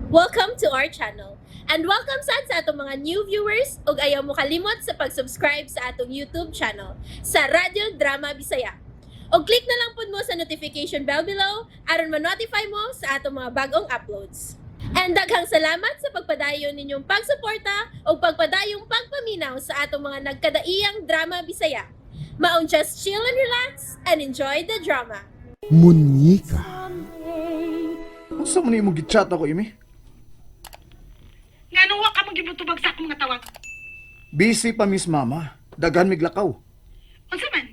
Welcome to our channel. And welcome sa atong mga new viewers ug ayaw mo kalimot sa pag-subscribe sa atong YouTube channel sa Radio Drama Bisaya. O click na lang pud mo sa notification bell below aron ma-notify mo sa atong mga bagong uploads. And daghang salamat sa pagpadayon ninyong pagsuporta o pagpadayong pagpaminaw sa atong mga nagkadaiyang Drama Bisaya. Maong just chill and relax and enjoy the drama. Munyika. Unsa man imong gichat ako, Imi? Nga wa ka magibutubag sa akong mga tawag. Busy pa, Miss Mama. Daghan miglakaw. Unsa man?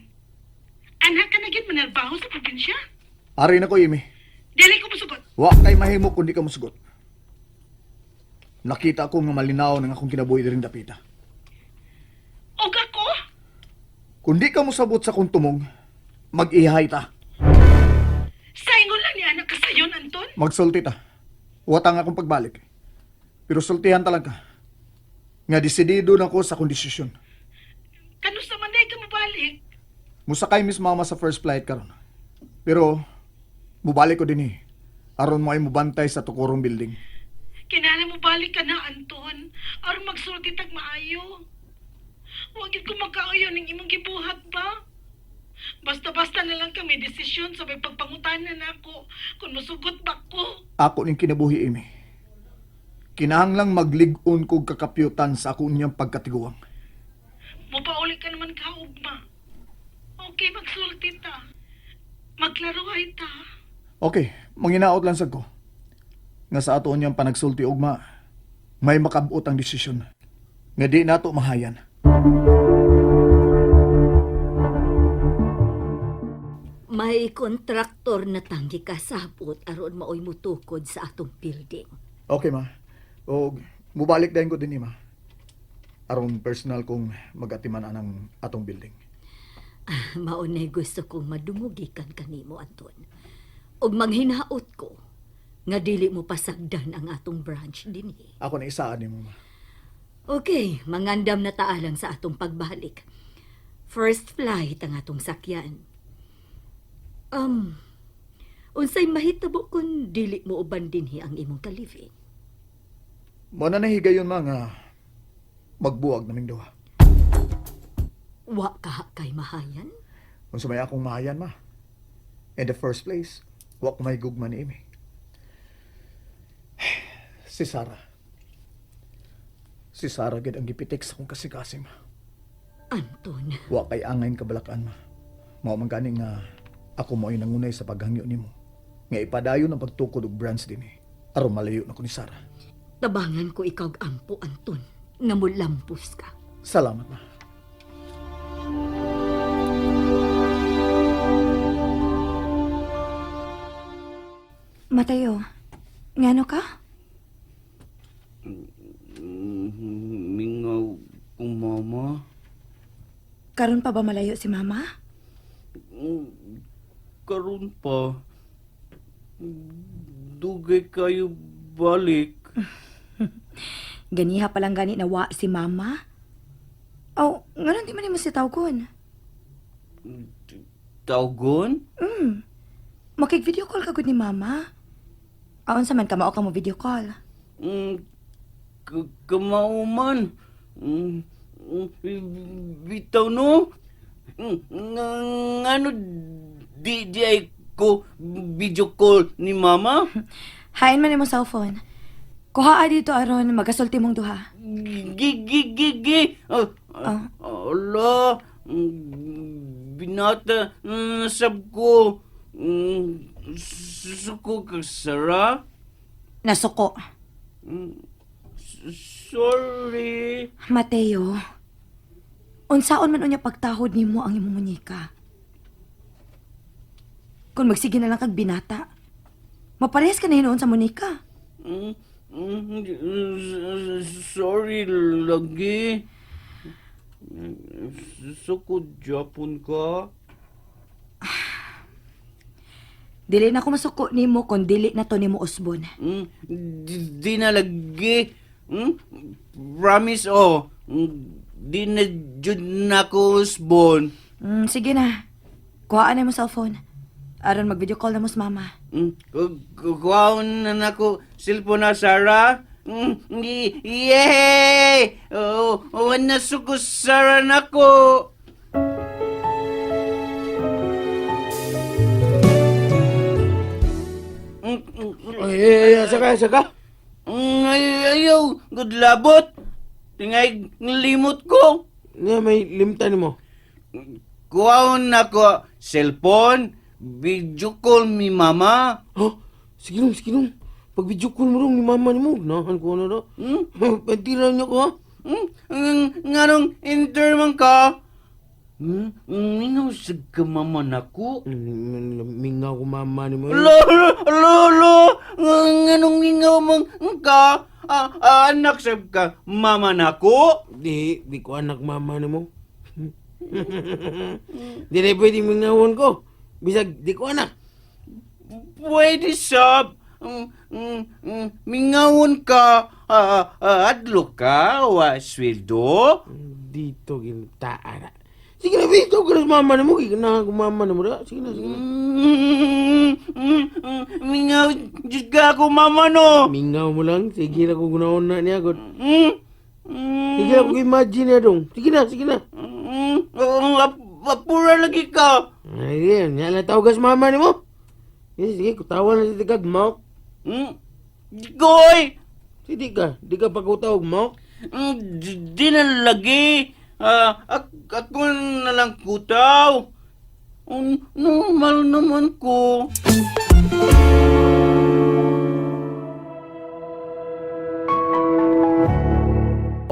Anak ka na gid manarbaho sa probinsya? Ari na ko, Imi. Dili ko musugot. Wa kay mahimo kundi ka musugot. Nakita ko nga malinaw ng akong kinabuhi diring dapita. Og ako? Kundi ka musabot sa kong tumong, mag-ihay ta. Sa ingon lang ni anak ka sayon, Anton? Magsulti ta. Watang akong pagbalik. Pero sultihan talaga. Nga desidido na ko sa akong desisyon. Kanusa man day ka mabalik? Musakay, Miss Mama, sa first flight karon. Pero, mubalik ko din aron mo ay mubantay sa tukurong building. Kinala mo balik ka na, Anton. Aron magsulti tag maayo. Huwag ko magkaayo ng imong gibuhat ba? Basta-basta na lang kami desisyon sa may pagpangutanan ako kung masugot ba ko. Ako ning kinabuhi, Amy. Kinahanglang maglig-on kog kakapyutan sa ako niyang pagkatiguang. Mapauli ka naman ka, ugma. Okay, magsulti ta. Maglaruhay ta. Okay, manginaot lang sad ko. Nga sa ato niyang panagsulti ugma, may makabut ang desisyon. Nga di nato mahayan. May kontraktor na tanggi kasapot aron maoy mutukod sa atong building. Okay, ma. O, mubalik dahin ko din, ma. Aron personal kong magatiman ang atong building. Maunay gusto kong madumugikan kanimo, Anton. Og manghinaot ko nga dili mo pasagdan ang atong branch dinhi. Ako na isaan ni mo, ma. Okay, mangandam na taalang sa atong pagbalik. First flight ang atong sakyan. Unsay mahitabo kung dili mo uban dinhi ang imong kaliving? Muna nahigayon, ma, nga magbuwag naming duha. Wa ka kay mahayan? Kung sumay akong mahayan, ma. In the first place, wa ko may gugma ni Amy. Si Sarah. Si Sarah gid ang gipitik sa kong kasing-kasing, ma. Anton, Wa kay angayn kabalakan, ma. Mao man gani nga ako mo ay nangunay sa paghangyo nimo. Nga ipadayon ang pagtukod og branch din aron malayo na ko ni Sarah. tabangan ko ikaw ampo, Anton, nga mulampos ka. Salamat, ma. Mateo, ngano ka? Mingaw kong mama. Karon pa ba malayo si mama? Karon pa. Dugay kayo balik. Ganiha palang gani na wa si mama? Oh, ngayon di man mo si tawgon. Tawgon? Makig-video call ka gud ni mama. Aon sa man ka mao ka mo video call. Kamauman. Bitaw no? Ngano di ay ko video call ni mama? Hain man mo cellphone. Kuha dito aron magasulti mong duha. Gigi. Ala. Binata sab ko. Suko ka, Sarah? Nasuko. Sorry. Mateo, unsaon man unya pagtahod nimo ang imong munyeka? Kung magsige na lang kag binata, maparehas ka na hinuon sa munika. Sorry lagi. Suko Japon ka? Dili na ako masuko nimo kung dili na to nimo usbon. Di na lagi. Promise di na jud na ko usbon. Sige na. Kuhaan na mo cellphone. Aron mag-video call na mo sa mama. Kuwaon na nako cellphone na Sarah. Yay! Oh, wala suko Sarah nako. Saka. Ayaw, good labot. Tingay limot ko. Nga may limtan mo. Kuwaon na ko cellphone, video call mi mama. Ha? Sige nung. Pag video call mo rin ni mama ni mo, nahan ko na na. Pantira niya ko ha? Nga nung interman ka. Mingaw sa mama nako. Mingaw ko mama ni mo. Lolo! Nga nung mingaw mong ka. Anak sa ka mama nako. Di ko anak mama ni mo. Di na pwede mingawon ko. Bisag, di ko anak. Pwede sab. Mingawon ka. Adlo ka. Wasweldo. Dito gintaan. Sige na, bitaw ka na sa mama ni mo. Ikanahan ko mama ni mo na. Sige na. Mingaw jud ka ako mama no. Mingaw mo lang. Sige na ko gunaon na niya. Sige na ko imagine na dong. Sige na. Apura lagi ka. Ay, yan na tawagas mama ni mo. Sige, kutawa na si Tigag, Mauk. Goy! Di ka pagkutawag, Mauk. Di na lagi. Ako na lang kutaw. Normal naman ko.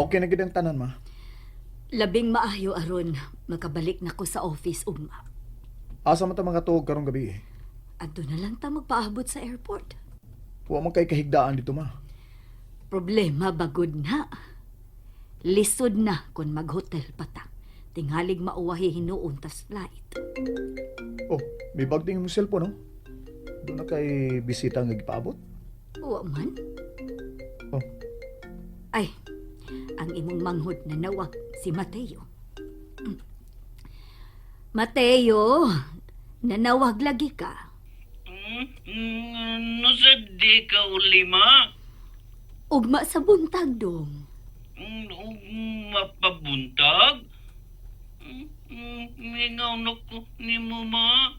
Okay na gid ang tanan, ma. Labing maayo aron makabalik na ko sa office ugma. Asa man ta mga tuog karong gabi. Adto na lang ta magpaabot sa airport. Wa man kay kahigdaan dito, ma. Problema bagod na. Lisod na kung mag-hotel pa ta. Tinghalig mauwahi hinuon tas flight. Oh, may bagding mo cellphone, no? Doon na kay bisita nga gipaabot. Wa man. Oh, Ay, ang imong manghod na nawag si Mateo. Mateo, nanawag lagi ka. Nasa di ka ulima? Ugma sa buntag dong. Mapabuntag? Mingaw na ko ni mo, ma.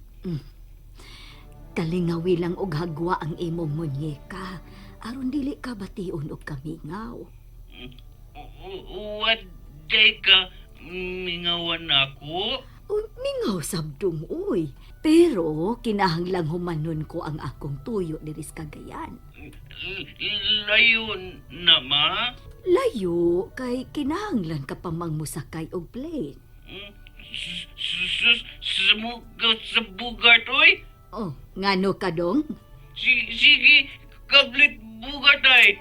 Kalingawi lang og hagwa ang imong munyeka. Aron dili ka bation og kamingaw. What day ka mingawan ako? Mingaw sabdong uy. Pero kinahanglang humanon ko ang akong tuyo diri sa Cagayan. Layo na, ma? Layo kay kinahanglan ka pa mangmusakay og plane. Sa bugat, oy? Oh, ngano ka dong? Sige, kablit bugat ay.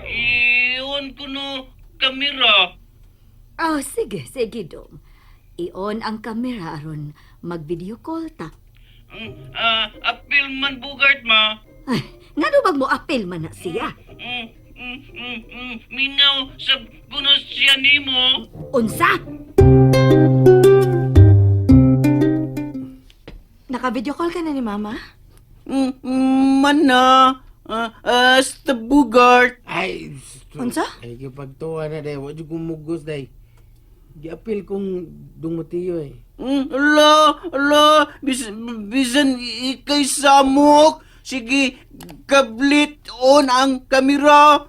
Iyon ko no kamera. Oh, sige dong. Ion ang kamera aron mag-video call ta. Apil man bugat, ma. Ay, ngano bang mo apel man na siya? Mingaw sa gunos siya nimo. Unsa? Naka-video call ka na ni mama? Mana. Sa bugat. Ay, Unsa? Ay, kipagtuwa na day. Wadi kong mugos day. Giapil kong dumatiyo eh. Ala, bisan ikay samok. Sige, kablit on ang kamera.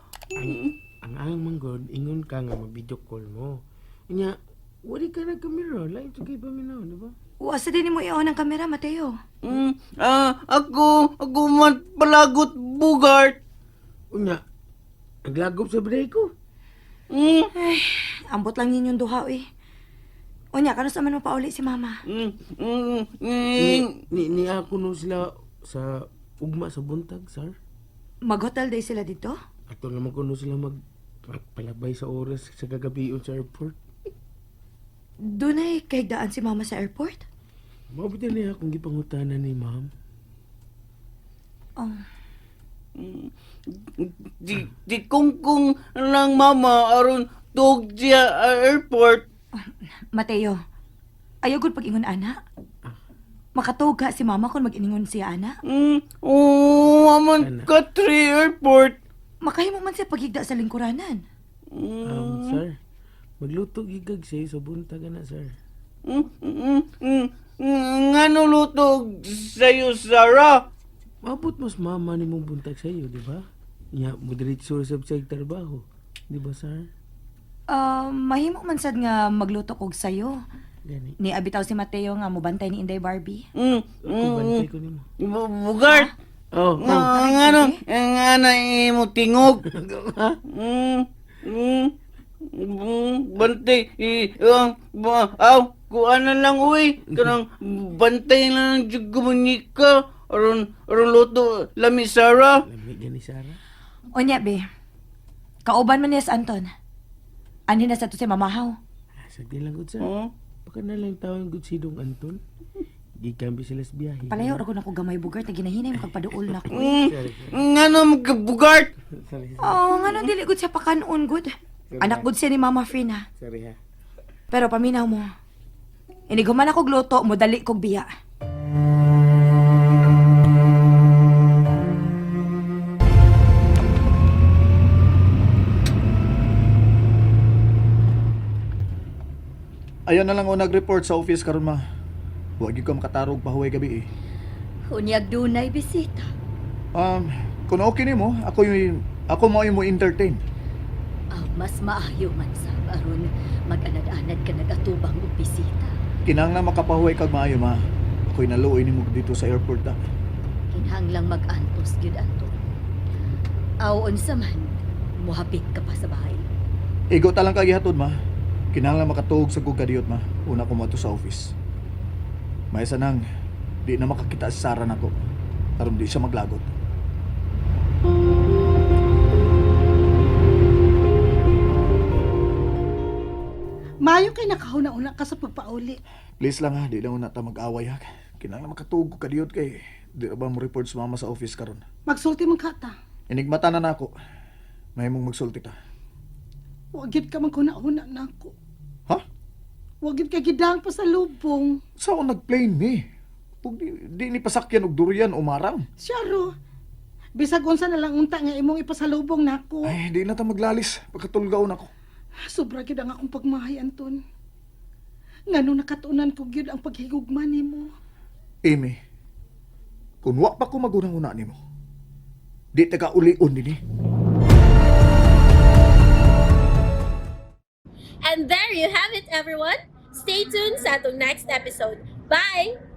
Ang manggod, ingon ka nga mag-video call mo. Kanya, wali ka na kamera. Lain ito kayo paminaw, di ba? Uwasa din mo i-on ang kamera, Mateo. Ako man palagot bugart. Unya, naglagop sa break ko. Ay, ambot lang yun yung duha, eh. Unya, kano sa man mo pauli si mama? Ni ako no sila sa ugma sa buntag, sir. Mag-hotel day sila dito? Ato naman ko no sila magpalabay sa oras sa gagabion sa airport. Doon ay kahigdaan si mama sa airport? Mabuti na akong gipangutanan ni ma'am. Oh. Di kung lang mama aron tug siya airport. Mateo, ayaw gud pag-ingon ana. Makatuga si mama kung mag-iningon siya, ana. Oo, aman ka, airport. Makahimo man siya paghigda sa lingkuranan. Sir, magluto gigag siya sa buntag na, sir. Nga luto sa'yo, Sarah. Mabot mas mama ni mong buntag sa iyo, di ba? Nya, moderate sa trabaho. Di ba, sir? Mahimo man sad nga magluto kog sayo. Gani. Ni abitaw si Mateo nga mobantay ni Inday Barbie. Kubantay ko nimo. Bugart. Oh, Nga na mo tingog. Ha? Bantay. Kuha na lang, uy. Kanang bantay lang ng gumunika. Aron luto lami, Sarah. Lamig gani, Sarah. Onya, be. Kauban man niya sa Anton. Anhin na sa to si mamahaw. Sagdi lang, good, sir. Oh. Baka na lang tawang good sidong Anton. Gikambi sila sa biyahe. Palayo ra ko na ko gamay bugart na ginahinay mo pagpaduol na ko. Nga na magabugart. Sorry, Oh, nga nang dili gud siya pakanon good. Anak gud siya ni Mama Fina. sorry ha. Pero paminaw mo. Iniguman ako gluto, mo dali kog biya. Ayan na lang o nag-report sa office karon ma. Huwag ko makatarog pa huwag gabi eh. Unyag dunay bisita. Kung okay nimo, ako mo yung mo entertain. Mas maayo man sa aron mag-anad-anad ka nagatubang og bisita. Kinahanglan makapahuway kag maayo ma. Ako'y naluoy nimo dito sa airport na. Kinahanglang mag-antos gyud Anton. Aw unsa man muhapit ka pa sa bahay. Igo ta lang kag gihatod ma. Kinahanglan makatuog sa kugkadiyot ma. Una ko mo ato sa office. May sanang di na makakita si Sarah nako. Aron di siya maglagot. Mayo kay nakahuna-una ka sa pagpauli. Please lang ha, di lang na ta mag-away ha. Kinahanglan makatuog ko kadiyot kay di na ba mo report sa mama sa office karon. Magsulti man ka ta. Inigmata na nako. May mong magsulti ta. Wagid ka magkuna-una na ako. Ha? Wagid ka gidang pa sa lubong. Saan nag-plane ni? Ug di ni pasakyan og durian o marang. Siyaro. Bisag unsa na lang unta nga imong ipasalubong nako. Ay, di na ta maglalis. Pagkatulgaw na ko. Sobra gid ang akong pagmahay, Anton. Ngano nakatunan ko gyud ang paghigugma nimo. Amy, kung wa pa ko magunang-una nimo, di ta ka ulion din eh. And there you have it, everyone. Stay tuned sa atong next episode. Bye!